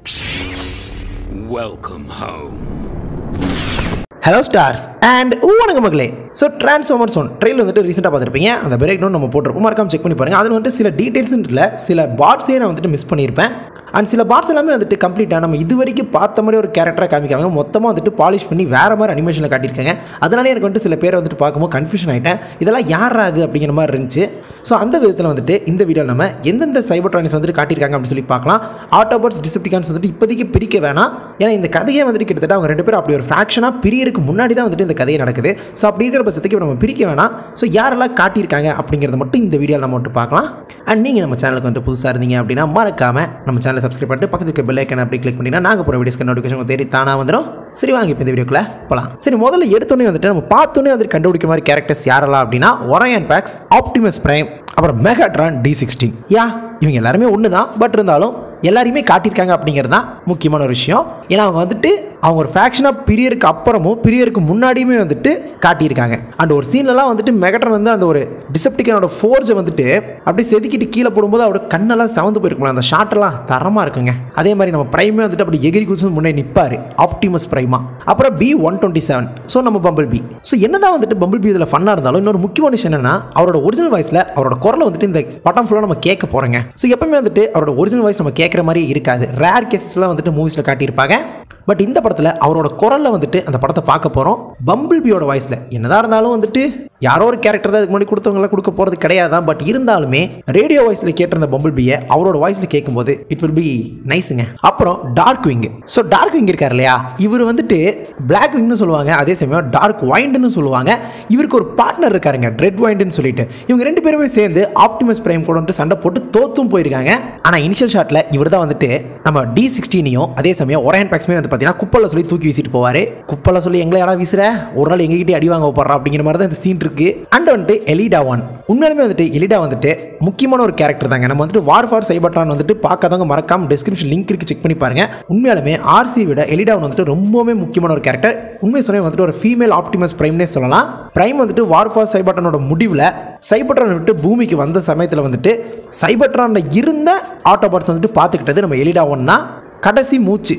Welcome home. Hello stars and வணக்கம் மக்களே. So transformers 1 trail வந்துட்டு ரீசெண்டாக பார்த்துருப்பீங்க. அந்த பிரேக் டவுன் நம்ம போட்டிருப்போம், மறக்காம செக் பண்ணி பாருங்கள். அதில் வந்துட்டு சில டீட்டெயில்ஸ்ல சில பார்ட்ஸே நான் வந்துட்டு மிஸ் பண்ணியிருப்பேன். அண்ட் சில பார்ட்ஸ் எல்லாமே வந்துட்டு கம்ப்ளீட்டாக நம்ம இது வரைக்கும் பார்த்த மாதிரி ஒரு கேரக்டராக காமிக்காங்க, மொத்தமாக வந்துட்டு பாலிஷ் பண்ணி வேறு மாதிரி அனிமேஷனில் காட்டியிருக்காங்க. அதனாலே எனக்கு வந்துட்டு சில பேரை வந்துட்டு பார்க்கும்போது கன்ஃபியூஷன் ஆகிட்டேன், இதெல்லாம் யாரா அது அப்படிங்கிற மாதிரி இருந்துச்சு. ஸோ அந்த விதத்தில் வந்துட்டு இந்த வீடியோவில் நம்ம எந்தெந்த சைபர்ட்ரானிக்ஸ் வந்துட்டு காட்டியிருக்காங்க அப்படின்னு சொல்லி பார்க்கலாம். ஆட்டோபாட்ஸ் டிசெப்டிகான்ஸ் வந்துட்டு இப்போதைக்கு பிரிக்க வேணாம், ஏன்னா இந்த கதையை வந்துட்டு கிட்டத்தட்ட அவங்க 2 பேரும் அப்படி ஒரு ஃப்ராக்ஷனாக பிரியருக்கு முன்னாடி தான் வந்துட்டு இந்த கதையை நடக்குது. ஸோ அப்படி இருக்கிற பட்சத்துக்கு நம்ம பிரிக்க வேணாம். ஸோ யாரெல்லாம் காட்டியிருக்காங்க அப்படிங்கிறத மட்டும் இந்த வீடியோவில் நம்ம மட்டும் பார்க்கலாம். அண்ட் நீங்கள் நம்ம சேனலுக்கு வந்துட்டு புதுசாக இருந்தீங்க அப்படின்னா மறக்காமல் நம்ம சேனலை சப்ஸ்கிரைப் பண்ணிட்டு பக்கத்துக்கு பெல் ஐக்கன் அப்படி கிளிக் பண்ணிங்கன்னா நாங்கள் போகிற வீடியோஸ்க்கு நோட்டிஃபிகேஷன் தேடி தானாக வந்துடும். சரி, வாங்க இப்போ இந்த வீடியோக்குள்ள போகலாம். சரி, முதல்ல எடுத்தோன்னே வந்துட்டு நம்ம பார்த்தோன்னே வந்துட்டு கண்டுபிடிக்கிற மாதிரி கேரக்டர்ஸ் யாரெல்லாம் அப்படின்னா ஒரையன் பேக்ஸ், ஆப்டிமஸ் பிரைம், அப்புறம் மெகாட்ரான் D16. இவங்க எல்லாருமே ஒன்று தான், பட் இருந்தாலும் எல்லாரையுமே காட்டியிருக்காங்க அப்படிங்கிறது தான் முக்கியமான ஒரு விஷயம். ஏன்னா அவங்க வந்துட்டு அவங்க ஒரு ஃபேக்ஷனாக பிரியருக்கு அப்புறமும் பிரியருக்கு முன்னாடியுமே வந்துட்டு காட்டியிருக்காங்க. அண்ட் ஒரு சீன்லலாம் வந்துட்டு மெகாட்ரான் வந்து அந்த ஒரு டிசெப்டிகனோட ஃபோர்ஸை வந்துட்டு அப்படியே செதுக்கிட்டு கீழே போடும்போது அவரோட கண்ணெல்லாம் சவந்து போயிருக்கும். அந்த ஷாட்டெல்லாம் தரமாக இருக்குங்க. அதே மாதிரி நம்ம பிரைமே வந்துட்டு அப்படி எகிரி குதிச்சு முன்னே நிற்பார், ஆப்டிமஸ் பிரைமா. அப்புறம் B127, ஸோ நம்ம பம்பிள் பி. ஸோ என்னதான் வந்துட்டு பம்பிள் பி இதில் ஃபன்னாக இருந்தாலும் இன்னொரு முக்கியமான விஷயம் என்னன்னா அவரோட ஒரிஜினல் வாய்ஸில் அவரோட குரலை வந்துட்டு இந்த படம் ஃபுல்லாக நம்ம கேட்க போகிறோங்க. ஸோ எப்பவுமே வந்துட்டு அவரோட ஒரிஜினல் வாய்ஸ் நம்ம கேட்குற மாதிரி இருக்காது. ரேர் கேசஸ்லாம் வந்துட்டு மூவிஸில் காட்டியிருப்பாங்க. பட் இந்த படத்தில் அவரோட குரலில் வந்துட்டு அந்த படத்தை பார்க்க போகிறோம். பம்பிள் பியோட வாய்ஸில் என்னதான் இருந்தாலும் வந்துட்டு யாரோ ஒரு கேரக்டர் தான் இதுக்கு முன்னாடி கொடுத்தவங்களாம் கொடுக்க போகிறது கிடையாது. பட் இருந்தாலுமே ரேடியோ வாய்ஸில் கேட்டிருந்த பம்பிள் பியை அவரோட வாய்ஸில் கேட்கும்போது இட் வில் பி நைஸுங்க. அப்புறம் dark wing. So dark wing இருக்கார் இல்லையா, இவர் வந்துட்டு பிளாக் விங்னு சொல்லுவாங்க, அதே சமயம் டார்க் வைண்டுன்னு சொல்லுவாங்க. இவருக்கு ஒரு பார்ட்னர் இருக்காருங்க, ரெட் வைண்டுன்னு சொல்லிட்டு. இவங்க 2 பேருமே சேர்ந்து ஆப்டிமஸ் பிரைம் கூட வந்துட்டு சண்டை போட்டு தோத்தும் போயிருக்காங்க. ஆனால் இனிஷியல் ஷாட்டில் இவர் தான் வந்துட்டு நம்ம D16ஐயும் அதே சமயம் ஒரையன் பேக்ஸுமே வந்து பார்த்தீங்கன்னா குப்பலை சொல்லி தூக்கி வீசிட்டு போவார். குப்பலை சொல்லி எங்களை யாரா வீசுற, ஒரு நாள் எங்ககிட்ட அடி வாங்க போடுறா அப்படிங்கிற மாதிரி தான் இந்த சீன் இருக்கு. அண்ட் வந்துட்டு எலிடா 1 உண்மையாலுமே வந்துட்டு எலிடா வந்துட்டு முக்கியமான ஒரு கேரக்டர் தாங்க. நம்ம வந்துட்டு வார் ஃபார் சைபர்ட்ரான் வந்துட்டு பார்க்காதவங்க மறக்காம டிஸ்கிரிப்ஷன் லிங்க் இருக்கு, செக் பண்ணி பாருங்க. உண்மையாலுமே RC விட எலிடா வந்துட்டு ரொம்பவே முக்கியமான ஒரு கேரக்டர். உண்மை சொன்ன வந்துட்டு ஒரு ஃபீமேல் ஆப்டிமஸ் பிரைம்னே சொல்லலாம். பிரைம் வந்துட்டு வார் ஃபார் சைபர்ட்ரானோட முடிவில் சைபர்ட்ரான் விட்டு பூமிக்கு வந்த சமயத்தில் வந்துட்டு சைபர்ட்ரான்ல இருந்த ஆட்டோபாட்ஸ் வந்துட்டு பார்த்துக்கிட்டது நம்ம எலிடா 1 தான். கடைசி மூச்சு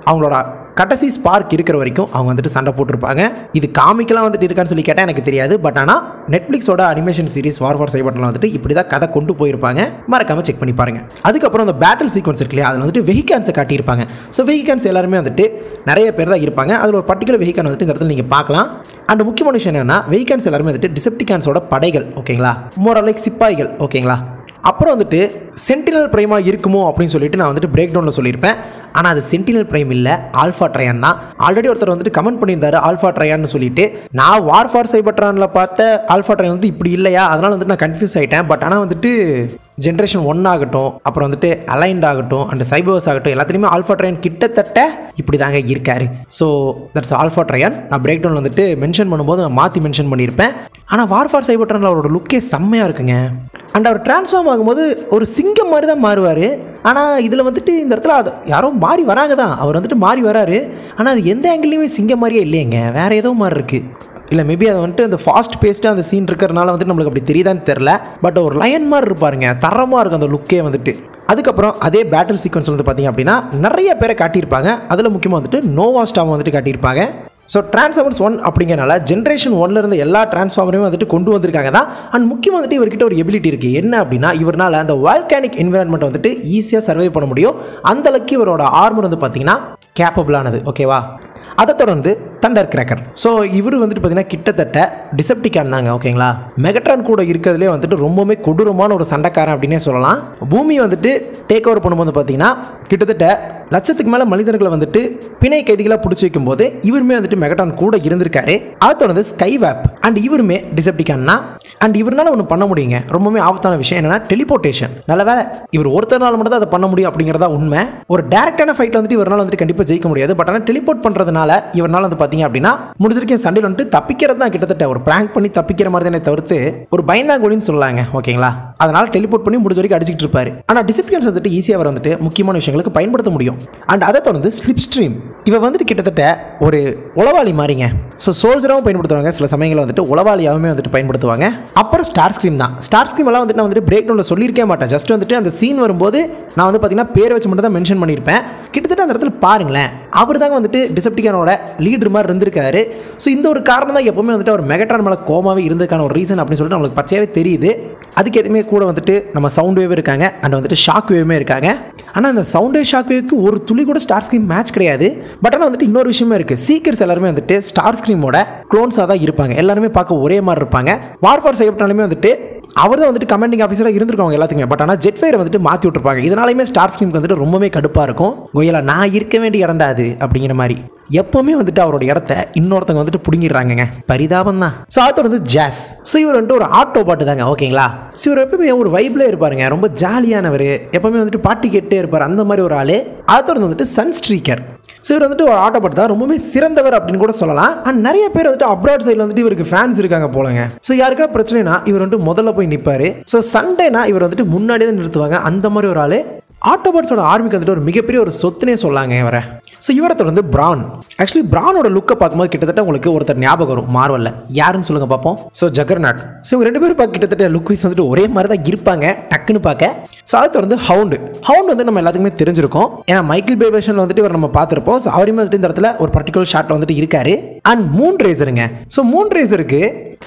அவங்களோட கடைசி ஸ்பார்க் இருக்கிற வரைக்கும் அவங்க வந்துட்டு சண்டை போட்டிருப்பாங்க. இது காமிக்கெல்லாம் வந்துட்டு இருக்கான்னு சொல்லி கேட்டால் எனக்கு தெரியாது. பட் ஆனால் நெட்ஃப்ளிக்ஸோட அனிமேஷன் சீரிஸ் வார் ஃபார் சைபர்ட்ரான் வந்துட்டு இப்படி தான் கதை கொண்டு போயிருப்பாங்க. மறக்காம செக் பண்ணி பாருங்க. அதுக்கப்புறம் அந்த பேட்டில் சீக்வன்ஸ் இருக்கு இல்லையா, அதில் வந்துட்டு வெஹிகான்ஸை காட்டியிருப்பாங்க. ஸோ வெஹிகான்ஸ் எல்லாருமே வந்துட்டு நிறைய பேர் தான் இருப்பாங்க. அதில் ஒரு பர்டிகுலர் வெஹிகான் வந்துட்டு இந்த இடத்துல நீங்கள் பார்க்கலாம். அண்ட் முக்கியமான விஷயம் என்னன்னா வெஹிகான்ஸ் எல்லாருமே வந்துட்டு டிசெப்டிகான்ஸோட படைகள், ஓகேங்களா, மோர் லைக் சிப்பாய்கள், ஓகேங்களா. அப்புறம் வந்துட்டு சென்டினல் பிரைமா இருக்குமோ அப்படின்னு சொல்லிட்டு நான் வந்துட்டு பிரேக் டவுனில் சொல்லியிருப்பேன். ஆனால் அது சென்டினல் பிரைம் இல்லை, ஆல்ஃபா ட்ரையான் தான். ஆல்ரெடி ஒருத்தர் வந்துட்டு கமெண்ட் பண்ணியிருந்தாரு ஆல்ஃபா ட்ரையான்னு சொல்லிட்டு. நான் வார் ஃபார் சைபர்ட்ரானில் பார்த்த ஆல்ஃபா ட்ரையான் வந்துட்டு இப்படி இல்லையா, அதனால் வந்துட்டு நான் கன்ஃபியூஸ் ஆகிட்டேன். பட் ஆனால் வந்துட்டு ஜென்ரேஷன் 1 ஆகட்டும், அப்புறம் வந்துட்டு அலைன்ட் ஆகட்டும், அண்ட் சைபர்ஸ் ஆகட்டும், எல்லாத்துலேயுமே ஆல்ஃபா ட்ரையான் கிட்டத்தட்ட இப்படி தாங்க இருக்காரு. So that's alpha Trion. நான் பிரேக் டவுனில் வந்துட்டு மென்ஷன் பண்ணும்போது நான் மாற்றி மென்ஷன் பண்ணியிருப்பேன். ஆனால் வார் ஃபார் சைபர்ட்ரானில் அவரோட லுக்கே செம்மையாக இருக்குங்க. அண்ட் அவர் டிரான்ஸ்ஃபார்ம் ஆகும்போது ஒரு சிங்கம் மாதிரி தான் மாறுவார். ஆனால் இதில் வந்துட்டு இந்த இடத்துல அது யாரோ மாறி வராங்க தான், அவர் வந்துட்டு மாறி வராரு. ஆனால் அது எந்த ஆங்கிள்லையுமே சிங்கம் மாதிரியே இல்லையங்க, வேறு ஏதோ மாதிரி இருக்குது. இல்லை மேபி அதை வந்துட்டு அந்த ஃபாஸ்ட் பேஸ்ட்டாக அந்த சீன் இருக்கிறதுனால வந்துட்டு நம்மளுக்கு அப்படி தெரியுதான்னு தெரில. பட் ஒரு லயன் மாதிரி இருப்பாருங்க, தரமாக இருக்கும் அந்த லுக்கே வந்துட்டு. அதுக்கப்புறம் அதே பேட்டில் சீக்வன்ஸ் வந்து பார்த்தீங்க அப்படின்னா நிறைய பேரை காட்டியிருப்பாங்க. அதில் முக்கியமாக வந்துட்டு நோவா ஸ்டாம் வந்துட்டு காட்டியிருப்பாங்க. ஸோ டிரான்ஸ்ஃபார்மர்ஸ் 1 அப்படிங்கிறனால ஜென்ரேஷன் 1 இருந்து எல்லா டிரான்ஸ்ஃபார்மரையும் வந்துட்டு கொண்டு வந்திருக்காங்க தான். அண்ட் முக்கியமாக வந்துட்டு இவர்கிட்ட ஒரு எபிலிட்டி இருக்குது. என்ன அப்படின்னா இவரால் அந்த வால்கானிக் என்விரான்மெண்ட் வந்துட்டு ஈஸியாக சர்வை பண்ண முடியும். அந்தளவுக்கு இவரோட ஆர்மர் வந்து பார்த்தீங்கன்னா கேப்பபிளானது, ஓகேவா. அதை தொடர்ந்து தண்டர் கிராக்கர். ஸோ இவர் வந்துட்டு பார்த்தீங்கன்னா கிட்டத்தட்ட டிசெப்டிகான் தாங்க, ஓகேங்களா. மெகாட்ரான் கூட இருக்கிறதுலே வந்துட்டு ரொம்பவுமே கொடூரமான ஒரு சண்டைக்காரன் அப்படின்னே சொல்லலாம். பூமி வந்துட்டு டேக் ஓவர் பண்ணும்போது பார்த்தீங்கன்னா கிட்டத்தட்ட லட்சத்துக்கு மேலே மனிதர்களை வந்துட்டு பிணை கைதிகளாக பிடிச்சி வைக்கும்போது இவருமே வந்துட்டு மெகாட்ரான் கூட இருந்திருக்காரு. அதை தொடர்ந்து ஸ்கைவேப் அண்ட் இவருமே டிசெப்டிகான் தான். அண்ட் இவரால் ஒன்று பண்ண முடியுங்க, ரொம்பவே ஆபத்தான விஷயம் என்னன்னா டெலிபோர்ட்டேஷன். நல்ல வேலை இவர் ஒருத்தர் மட்டும் தான் அதை பண்ண முடியும் அப்படிங்கிறதா உண்மை. ஒரு டேரக்டான ஃபைட்டில் வந்துட்டு இவரால் வந்துட்டு கண்டிப்பாக ஜெயிக்க முடியாது. பட் ஆனால் டெலிபோர்ட் பண்ணுறதுனால இவரால் வந்து பார்த்தீங்க அப்படின்னா முடிஞ்சிருக்கேன் சண்டையில் வந்துட்டு தப்பிக்கிறது தான், கிட்டத்தட்ட ஒரு பிராங்க் பண்ணி தப்பிக்கிற மாதிரி தானே தவிர்த்து ஒரு பயந்தாங்கோலின்னு சொல்லலாங்க, ஓகேங்களா. அதனால் டெலிபோர்ட் பண்ணி முடிஞ்ச வரைக்கும் அடிச்சுட்டு இருப்பாரு. ஆனால் டிசெப்டிகான்ஸ் வந்துட்டு ஈஸியாக வந்துட்டு முக்கியமான விஷயங்களுக்கு பயன்படுத்த முடியும். அண்ட் அதை தொடர்ந்து ஸ்லிப் ஸ்ட்ரீம். இவ வந்துட்டு கிட்டத்தட்ட ஒரு உளவாளி மாதிரிங்க. ஸோ சோல்ஜராகவும் பயன்படுத்துவாங்க, சில சமயங்களில் வந்துட்டு உளவாளியாகவுமே வந்துட்டு பயன்படுத்துவாங்க. அப்புறம் ஸ்டார் ஸ்க்ரீம் தான். ஸ்டார் ஸ்க்ரீம் எல்லாம் வந்துட்டு நான் வந்துட்டு பிரேக் டவுனில் சொல்லியிருக்கே மாட்டேன். ஜஸ்ட் வந்துட்டு அந்த சீன் வரும்போது நான் வந்து பார்த்தீங்கன்னா பேர் வச்சு மட்டும் தான் மென்ஷன் பண்ணியிருப்பேன். கிட்டத்தட்ட வந்துட்டு அந்த இடத்துல பாருங்களேன், அவர் தாங்க வந்துட்டு டிசெப்டிகானோட லீடர் மாதிரி இருந்திருக்காரு. ஸோ இந்த ஒரு காரணம் தான் எப்பவுமே வந்துட்டு அவர் மெகட்ரான் மேலே கோமாவே இருந்ததுக்கான ஒரு ரீசன் அப்படின்னு சொல்லிட்டு நம்மளுக்கு பச்சையாகவே தெரியுது. அதுக்கு எதுவுமே கூட வந்துட்டு நம்ம சவுண்ட் வேவ் இருக்காங்க அண்ட் வந்துட்டு ஷாக் வேவுமே இருக்காங்க. ஆனால் அந்த சவுண்ட் வேவ் ஷாக் வேவுக்கு ஒரு துளி கூட ஸ்டார் ஸ்க்ரீம் மேட்ச் கிடையாது. பட் ஆனால் வந்துட்டு இன்னொரு விஷயமே இருக்குது, சீக்கர்ஸ் எல்லாருமே வந்துட்டு ஸ்டார் ஸ்க்ரீமோட க்ளோன்ஸாக தான் இருப்பாங்க. எல்லாருமே பார்க்க ஒரே மாதிரி இருப்பாங்க. வார்ஃபார் செய்யப்பட்டாலுமே வந்துட்டு அவர் தான் வந்துட்டு கமாண்டிங் ஆஃபீஸராக இருந்திருக்காங்க எல்லாத்துக்குமே. பட் ஆனால் ஜெட்ஃபயரை வந்துட்டு மாற்றி விட்டுருப்பாங்க. இதனாலுமே ஸ்டார் ஸ்க்ரீமுக்கு வந்துட்டு ரொம்பவே கடுப்பாக இருக்கும். கோயலா நான் இருக்க வேண்டிய இடம்டா அது அப்படிங்கிற மாதிரி எப்போவுமே வந்துட்டு அவரோட இடத்த இன்னொருத்தவங்க வந்துட்டு பிடுங்கிடுறாங்க. பரிதாபம் தான். ஸோ அது வந்து ஜாஸ். ஸோ இவர் வந்துட்டு ஒரு ஆட்டோ பாட்டு தாங்க, ஓகேங்களா. ஸோ இவர் எப்பவுமே ஒரு வைப்ல இருப்பாருங்க, ரொம்ப ஜாலியானவர், எப்பவுமே வந்துட்டு பாட்டி கேட்டே இருப்பார், அந்த மாதிரி ஒரு ஆள். அது வந்துட்டு சன் ஸ்ட்ரீக்கர். ஸோ இவர் வந்துட்டு ஒரு ஆட்டோ பாட்டு தான், ரொம்பவே சிறந்தவர் அப்படின்னு கூட சொல்லலாம். அண்ட் நிறைய பேர் வந்துட்டு அப்ராட் சைடில் வந்துட்டு இவருக்கு ஃபேன்ஸ் இருக்காங்க போலங்க. ஸோ யாருக்கா பிரச்சனைனா இவர் வந்துட்டு முதல்ல போய் நிற்பார். ஸோ சண்டேனா இவர் வந்துட்டு முன்னாடி தான் நிறுத்துவாங்க. அந்த மாதிரி ஒரு ஆள் ஆட்டோபாட்ஸோட ஆர்மிக்கு வந்துட்டு ஒரு மிகப்பெரிய ஒரு சொத்துனே சொல்லாங்க இவரை. ஸோ இவரை தொடர்ந்து பிரான். ஆக்சுவலி பிரானோட லுக்கை பார்க்கும்போது கிட்டத்தட்ட உங்களுக்கு ஒருத்தர் ஞாபகம் வரும் மார்வல்ல. யாருன்னு சொல்லுங்க பார்ப்போம். ஸோ ஜகர்நாட். ஸோ இவங்க ரெண்டு பேரும் பார்க்க கிட்டத்தட்ட லுக் வைஸ் வந்துட்டு ஒரே மாதிரி தான் இருப்பாங்க டக்குன்னு பார்க்க. ஸோ அதை தொடர்ந்து ஹவுண்டு. ஹவுண்ட் வந்து நம்ம எல்லாத்துக்குமே தெரிஞ்சிருக்கோம், ஏன்னா மைக்கேல் பே வெர்ஷனில் வந்துட்டு இவர் நம்ம பார்த்துருப்போம். ஸோ அவருமே வந்துட்டு இந்த இடத்துல ஒரு பர்டிகுலர் ஷாட்டில் வந்துட்டு இருக்காரு. அண்ட் மூன் ரேசருங்க. ஸோ மூன் ரேசருக்கு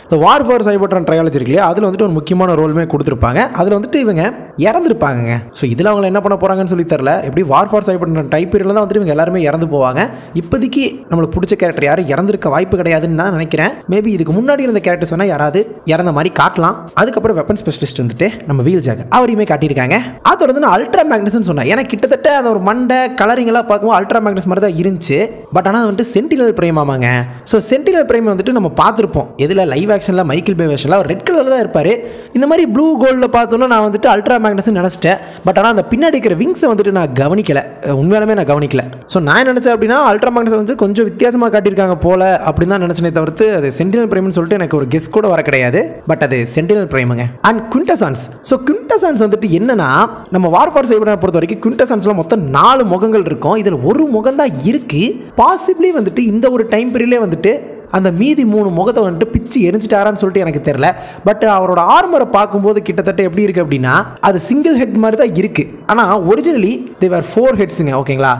இந்த வார்ஃபார் சைபர்ட்ரான் ட்ரையாலஜி இருக்கு இல்லையா, அதில் வந்துட்டு ஒரு முக்கியமான ரோலுமே கொடுத்துருப்பாங்க. அதில் வந்துட்டு இவங்க இறந்துருப்பாங்க. ஸோ இதில் அவங்க என்ன பண்ண போகிறாங்கன்னு சொல்லி தெரியல. எப்படி வார்ஃபார் சைபர்ட்ரான் டைப் பீரியடில் தான் வந்துட்டு இவங்க எல்லாருமே இறந்து போவாங்க. இப்போதைக்கு நம்மளுக்கு பிடிச்ச கேரக்டர் யாரும் இறந்துருக்க வாய்ப்பு கிடையாதுன்னு நான் நினைக்கிறேன். மேபி இதுக்கு முன்னாடி இருந்த கேரக்டர்ஸ் வேணால் யாராவது இறந்த மாதிரி காட்டலாம். அதுக்கப்புறம் வெப்பன் ஸ்பெஷலிஸ்ட் வந்துட்டு நம்ம வீல் ஜாக் அவரையுமே காட்டியிருக்காங்க. அது தொடர்ந்து நான் அல்ட்ரா மேக்னஸ்ன்னு சொன்னேன், ஏன்னா கிட்டத்தட்ட அந்த ஒரு மண்டை கலரிங்கெல்லாம் பார்க்கும்போது அல்ட்ரா மேக்னஸ் மாதிரி தான் இருந்துச்சு. பட் ஆனால் அது வந்துட்டு சென்டினல் பிரைம் ஆமாங்க. ஸோ சென்டினல் பிரைம் வந்துட்டு நம்ம பார்த்துருப்போம் எதில் லைவ் ஆக்ஷனில் மைக்கேல் பே வெர்ஷனில் அவர் ரெட் கலரில் தான் இருப்பார். இந்த மாதிரி ப்ளூ கோல்டில் பார்த்தோன்னா நான் வந்துட்டு அல்ட்ரா மேக்னஸ்ன்னு நினச்சிட்டேன். பட் ஆனால் அந்த பின்னாடி இருக்கிற விங்ஸை வந்துட்டு நான் கவனிக்கலை, உண்மையாலுமே நான் கவனிக்கல. ஸோ நான் நினச்சேன் அப்படின்னா அல்ட்ரா மேக்னஸ் வந்து கொஞ்சம் வித்தியாசமாக காட்டியிருக்காங்க போல அப்படின்னு தான் நினச்சினே தவிர்த்து அது சென்டினல் பிரைம்னு சொல்லிட்டு எனக்கு ஒரு கெஸ் கூட வர கிடையாது. பட் அது சென்டினல் பிரைமுங்க. அண்ட் குவிண்டசான்ஸ். ஸோ குவிண்டசான்ஸ் வந்துட்டு என்னன்னா, நம்ம வார்ஃபார் சைபர்ட்ரானை பொறுத்த வரைக்கும் குவிண்டசான்ஸ்ல மொத்தம் 4 முகங்கள் இருக்கும். இதில் ஒரு முகம் தான் இருக்கு. பாசிபிளி வந்துட்டு இந்த ஒரு டைம் பீரியட்லேயே வந்துட்டு அந்த மீதி 3 முகத்தை வந்துட்டு பிச்சு எரிஞ்சிட்டாரான்னு சொல்லிட்டு எனக்கு தெரியல. பட் அவரோட ஆர்மரை பார்க்கும்போது கிட்டத்தட்ட எப்படி இருக்கு அப்படின்னா அது சிங்கிள் ஹெட் மாதிரி தான் இருக்கு. ஆனால் ஒரிஜினலி தேவர் 4 ஹெட்ஸுங்க, ஓகேங்களா.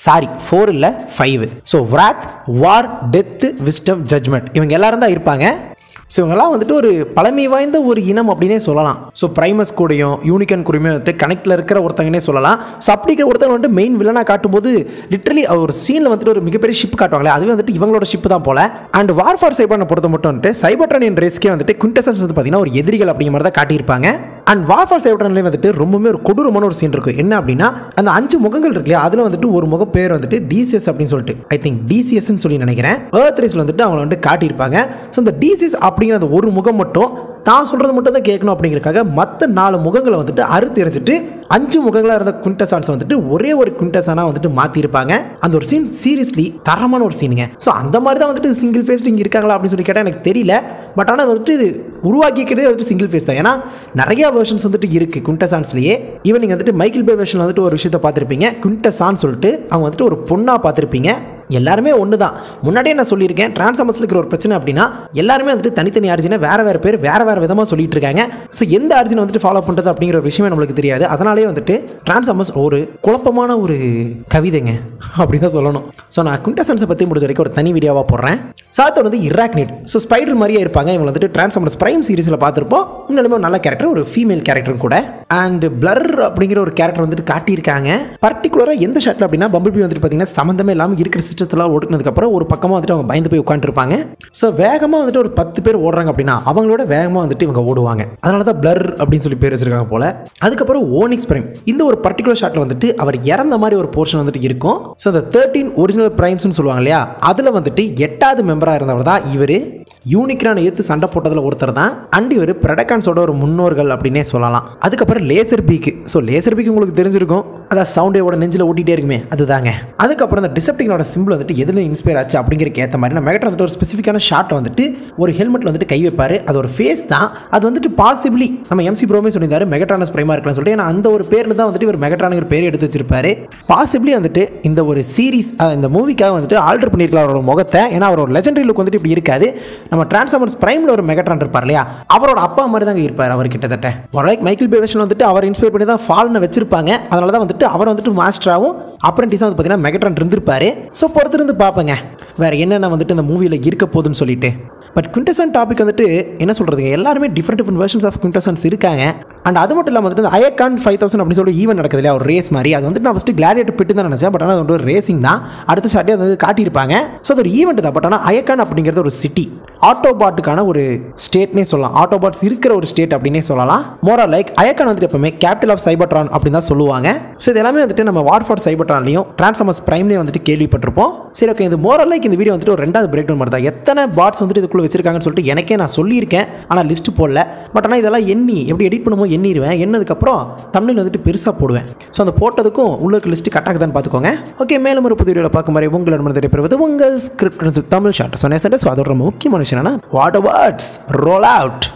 சாரி 4 இல்லை 5. ஸோ wrath, வார், டெத், விஸ்டம், ஜட்ஜ்மெண்ட் இவங்க எல்லாரும் தான் இருப்பாங்க. ஸோ இவங்கெல்லாம் வந்துட்டு ஒரு பழமை வாய்ந்த ஒரு இனம் அப்படின்னே சொல்லலாம். ஸோ பிரைமஸ் கூடயும் யூனிகன் கூடயுமே வந்துட்டு கனெக்டில் இருக்கிற ஒருத்தங்கன்னே சொல்லலாம். ஸோ அப்படி இருக்கிற ஒருத்தங்க வந்துட்டு மெயின் வில்லனாக காட்டும்போது லிட்டரலி ஒரு சீனில் வந்துட்டு ஒரு மிகப்பெரிய ஷிப் காட்டுவாங்களே, அதுவே வந்துட்டு இவங்களோட ஷிப் தான் போல. அண்ட் வார்ஃபார் சைபர்ட்ரானை பொறுத்த மட்டும் வந்துட்டு சைபர்ட்ரானியன் ரேஸ்க்கே வந்துட்டு குவிண்டசான்ஸ் வந்து பார்த்தீங்கன்னா ஒரு எதிரிகள் அப்படிங்கிற மாதிரி தான் காட்டியிருப்பாங்க. அண்ட் வார்ஃபார் சைபர்ட்ரான்லேயே வந்துட்டு ரொம்பவே ஒரு கொடூரமான ஒரு சீன் இருக்கும். என்ன அப்படின்னா அந்த 5 முகங்கள் இருக்கு இல்லையா, அதில் வந்துட்டு ஒரு முக பேர் வந்துட்டு டிசிஎஸ் அப்படின்னு சொல்லிட்டு, ஐ திங்க் டிசிஎஸ்ன்னு சொல்லி நினைக்கிறேன். எர்த் ரேஸில் வந்துட்டு அவங்க வந்துட்டு காட்டியிருப்பாங்க. ஸோ இந்த டிசிஎஸ் அப்படிங்கிற அந்த ஒரு முகம் மட்டும் தான் சொல்கிறது மட்டும் தான் கேட்கணும் அப்படிங்கிறக்காக மற்ற 4 முகங்களை வந்துட்டு அறுத்து எரிஞ்சிட்டு 5 முகங்களாக இருந்த குவிண்டசான்ஸ் வந்துட்டு ஒரே ஒரு குவிண்டசானாக வந்துட்டு மாற்றிருப்பாங்க. அந்த ஒரு சீன் சீரியஸ்லி தரமான ஒரு சீனுங்க. ஸோ அந்த மாதிரி தான் வந்துட்டு சிங்கிள் ஃபேஸ்டு இங்கே இருக்காங்களா அப்படின்னு சொல்லி கேட்டால் எனக்கு தெரியல. பட் ஆனால் வந்துட்டு இது உருவாக்கிக்கிறதே வந்துட்டு சிங்கிள் ஃபேஸ் தான். ஏன்னா நிறைய வெர்ஷன்ஸ் வந்துட்டு இருக்குது குவிண்டசான்ஸ்லேயே. ஈவன் நீங்கள் வந்துட்டு மைக்கேல் பே வெர்ஷன் வந்துட்டு ஒரு விஷயத்தை பார்த்துருப்பீங்க, குவிண்டசான் சொல்லிட்டு அவங்க வந்துட்டு ஒரு பொண்ணாக பார்த்துருப்பீங்க. எல்லாருமே ஒன்று தான். முன்னாடியே நான் சொல்லியிருக்கேன், டிரான்ஸ்ஃபார்மர்ஸில் இருக்கிற ஒரு பிரச்சனை அப்படின்னா எல்லாருமே வந்துட்டு தனித்தனி ஆரிஜினை வேறு பேர் வேறு விதமாக சொல்லிட்டு இருக்காங்க. ஸோ எந்த ஆரிஜினை வந்துட்டு ஃபாலோ பண்ணுறது அப்படிங்கிற ஒரு விஷயமே நம்மளுக்கு தெரியாது. அதனாலே வந்துட்டு டிரான்ஸ்ஃபார்மர்ஸ் ஒரு குழப்பமான ஒரு கவிதைங்க அப்படி தான் சொல்லணும். ஸோ நான் குவிண்டசான்ஸை பற்றி முடிஞ்ச வரைக்கும் ஒரு தனி வீடியோவாக போடுறேன். சாத்தோட வந்து இராக்னிட். ஸோ ஸ்பைடர் மாதிரியே இருப்பாங்க. இவங்க வந்துட்டு டிரான்ஸ்ஃபார்மர்ஸ் பிரைம் சீரிஸில் பார்த்துருப்போம். இன்னும் நல்ல கேரக்டர், ஒரு ஃபீமேல் கேரக்டரும் கூட. அண்ட் பிளர் அப்படிங்கிற ஒரு கேரக்டர் வந்துட்டு காட்டியிருக்காங்க. பர்டிகுலராக எந்த ஷாட்டில் அப்படின்னா பம்பிள்பீ வந்துட்டு பார்த்தீங்கன்னா சம்மந்தமே இல்லாமல் இருக்கிற சிஸ்டத்தில் ஒடுக்கினதுக்கப்புறம் ஒரு பக்கமாக வந்துட்டு அவங்க பயந்து போய் உட்காந்துருப்பாங்க. ஸோ வேகமாக வந்துட்டு ஒரு 10 பேர் ஓடுறாங்க அப்படின்னா அவங்களோட வேகமாக வந்துட்டு இவங்க ஓடுவாங்க. அதனால தான் பிளர் அப்படின்னு சொல்லி பேர் வச்சிருக்காங்க போல. அதுக்கப்புறம் ஓனிக்ஸ் பிரைம். இந்த ஒரு பர்டிகுலர் ஷாட்டில் வந்துட்டு அவர் இறந்த மாதிரி ஒரு போர்ஷன் வந்துட்டு இருக்கும். ஸோ அந்த 13 ஒரிஜினல் பிரைம்ஸ்னு சொல்லுவாங்க இல்லையா, அதில் வந்துட்டு 8வது மெம்பராக இருந்தவர் தான் இவர். யூனிக்ரான் ஏற்று சண்டை போட்டதில் ஒருத்தர் தான். அண்ட் இவர் ப்ரெடகான்ஸோட ஒரு முன்னோர்கள் அப்படின்னே சொல்லலாம். அதுக்கப்புறம் லேசர் பீக்கு. ஸோ லேசர் பீக் உங்களுக்கு தெரிஞ்சிருக்கும், அதான் சவுண்டேவோட நெஞ்சில் ஓட்டிகிட்டே இருக்குமே அதுதாங்க. அதுக்கப்புறம் இந்த டிசெப்டிகனோட சிம்பிள் வந்துட்டு எதில் இன்ஸ்பயர் ஆச்சு அப்படிங்கிறக்கு ஏற்ற மாதிரி நம்ம மெகட்ரான் வந்துட்டு ஒரு ஸ்பெசிஃபிக்கான ஷாட்டை வந்துட்டு ஒரு ஹெல்மெட்டில் வந்துட்டு கை வைப்பார். அது ஒரு ஃபேஸ் தான். அது வந்துட்டு பாசிபிளி நம்ம எம்சி ப்ரோமே சொல்லியிருந்தாரு மெகட்ரானஸ் பிரைமா இருக்கலாம் சொல்லிட்டு. ஏன்னா அந்த ஒரு பேரில் தான் வந்துட்டு இவர் மெகட்ரானுங்கிற பேர் எடுத்து வச்சிருப்பாரு. பாசிபிளி வந்துட்டு இந்த ஒரு சீரீஸ் இந்த மூவிக்காக வந்துட்டு ஆல்டர் பண்ணியிருக்கலாம் அவரோட முகத்தை. ஏன்னா அவரோட லெஜெண்டரி லுக் வந்துட்டு இப்படி இருக்காது. நம்ம டிரான்ஸ்ஃபார்மர்ஸ் பிரைமில் ஒரு மெகாட்ரான் இருப்பார் இல்லையா, அவரோட அப்பா மாதிரி தாங்க இருப்பார் அவர் கிட்டத்தட்ட. ஓரளவுக்கு மைக்கேல் பே வெர்ஷன் வந்துட்டு அவர் இன்ஸ்பயர் பண்ணி தான் ஃபால்னு வச்சிருப்பாங்க. அதனால தான் வந்துட்டு அவர் வந்துட்டு மாஸ்டராகவும் அப்ரெண்டிஸாக வந்து பார்த்தீங்கன்னா மெகாட்ரான் இருந்திருப்பாரு. ஸோ பொறுத்திருந்து பார்ப்பேங்க வேறு என்னென்ன வந்துட்டு இந்த மூவியில் இருக்க போகுதுன்னு சொல்லிட்டு. பட் குவிண்டசன் டாபிக் வந்துட்டு என்ன சொல்கிறதுங்க, எல்லாருமே டிஃப்ரெண்ட் வெர்ஷன்ஸ் ஆஃப் குவிண்டசன்ஸ் இருக்காங்க. அண்ட் அது மட்டும் இல்லாமல் வந்துட்டு ஐகான் 5000 அப்படின்னு சொல்லி ஈவென்ட் நடக்குது இல்லையா, ஒரு ரேஸ் மாதிரி. அது வந்துட்டு நான் ஃபஸ்ட்டு கிளாடியேட்டர் பிட்டு தான் நினச்சேன். பட் ஆனால் அது வந்து ஒரு ரேசிங் தான். அடுத்த ஷாட்டே வந்து காட்டியிருப்பாங்க. ஸோ அது ஒரு ஈவெண்ட் தான். பட் ஆனால் ஐகான் அப்படிங்கிறது ஒரு சிட்டி, ஆட்டோபாட்டுக்கான ஒரு ஸ்டேட்னே சொல்லலாம். ஆட்டோபாட்ஸ் இருக்கிற ஒரு ஸ்டேட் அப்படின்னே சொல்லலாம். மோரல் லைக் ஐகான் வந்துட்டு எப்பவுமே கேபிட்டல் ஆஃப் சைபர்ட்ரான் அப்படின்னு தான் சொல்லுவாங்க. ஸோ இது எல்லாமே வந்துட்டு நம்ம வார் ஃபார் சைபர்ட்ரான்லையும் டிரான்ஸ்ஃபார்மர்ஸ் பிரைம்லேயும் வந்துட்டு கேள்விப்பட்டிருப்போம். சரி, ஓகே, இது மோரல் லைக் இந்த வீடியோ வந்துட்டு ஒரு ரெண்டாவது பிரேக் டவுன் மாதிரி தான். எத்தனை பாட்ஸ் வந்துட்டு இதுக்குள்ளே வச்சிருக்காங்கன்னு சொல்லிட்டு எனக்கே நான் சொல்லியிருக்கேன், ஆனால் லிஸ்ட் போடல. பட் ஆனால் இதெல்லாம் எண்ணி எப்படி எடிட் பண்ணுமோ எண்ணிடுவேன். என்னதுக்கப்புறம் தமிழில் வந்துட்டு பெருசாக போடுவேன். ஸோ அந்த போட்டதுக்கும் உள்ளுக்கு லிஸ்ட்டு கட்டாக்குதான்னு பார்த்துக்கோங்க. ஓகே, மேலும் ஒரு புது வீடியோவில் பார்க்கும் வரை உங்கள் நண்பர் பெறுவது உங்கள் ஸ்கிரிப்ட் தமிழ் ஷார்ட். ஸோ அதோட முக்கியமான விஷயம் என்னன்னா வாட் வேர்ட்ஸ் ரோல் அவுட்.